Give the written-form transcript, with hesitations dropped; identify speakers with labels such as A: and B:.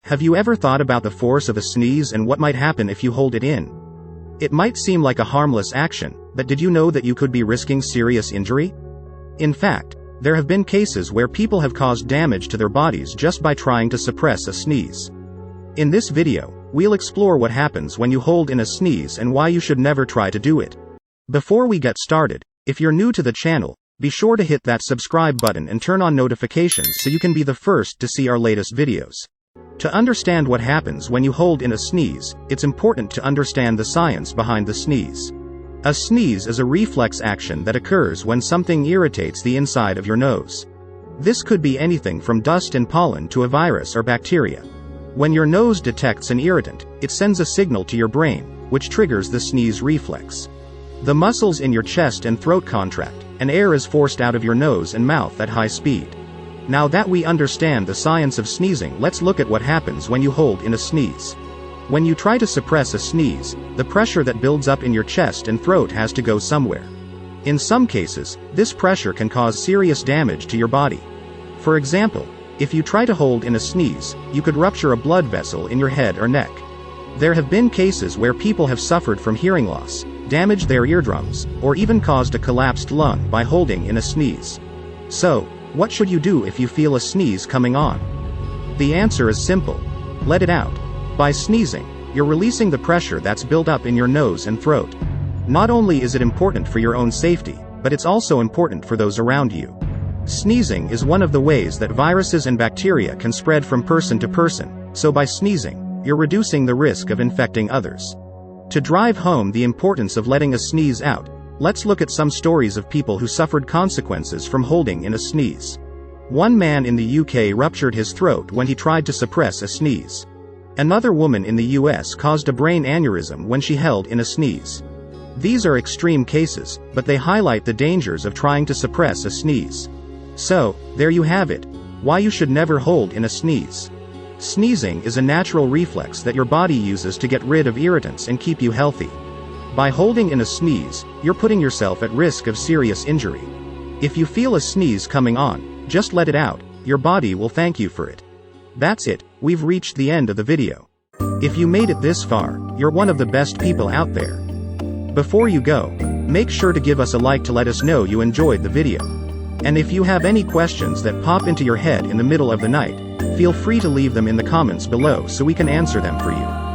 A: Have you ever thought about the force of a sneeze and what might happen if you hold it in? It might seem like a harmless action, but did you know that you could be risking serious injury? In fact, there have been cases where people have caused damage to their bodies just by trying to suppress a sneeze. In this video, we'll explore what happens when you hold in a sneeze and why you should never try to do it. Before we get started, if you're new to the channel, be sure to hit that subscribe button and turn on notifications so you can be the first to see our latest videos. To understand what happens when you hold in a sneeze, it's important to understand the science behind the sneeze. A sneeze is a reflex action that occurs when something irritates the inside of your nose. This could be anything from dust and pollen to a virus or bacteria. When your nose detects an irritant, it sends a signal to your brain, which triggers the sneeze reflex. The muscles in your chest and throat contract, and air is forced out of your nose and mouth at high speed. Now that we understand the science of sneezing, let's look at what happens when you hold in a sneeze. When you try to suppress a sneeze, the pressure that builds up in your chest and throat has to go somewhere. In some cases, this pressure can cause serious damage to your body. For example, if you try to hold in a sneeze, you could rupture a blood vessel in your head or neck. There have been cases where people have suffered from hearing loss, damaged their eardrums, or even caused a collapsed lung by holding in a sneeze. So, what should you do if you feel a sneeze coming on? The answer is simple. Let it out. By sneezing, you're releasing the pressure that's built up in your nose and throat. Not only is it important for your own safety, but it's also important for those around you. Sneezing is one of the ways that viruses and bacteria can spread from person to person, so by sneezing, you're reducing the risk of infecting others. To drive home the importance of letting a sneeze out, let's look at some stories of people who suffered consequences from holding in a sneeze. One man in the UK ruptured his throat when he tried to suppress a sneeze. Another woman in the US caused a brain aneurysm when she held in a sneeze. These are extreme cases, but they highlight the dangers of trying to suppress a sneeze. So, there you have it, why you should never hold in a sneeze. Sneezing is a natural reflex that your body uses to get rid of irritants and keep you healthy. By holding in a sneeze, you're putting yourself at risk of serious injury. If you feel a sneeze coming on, just let it out, your body will thank you for it. That's it, we've reached the end of the video. If you made it this far, you're one of the best people out there. Before you go, make sure to give us a like to let us know you enjoyed the video. And if you have any questions that pop into your head in the middle of the night, feel free to leave them in the comments below so we can answer them for you.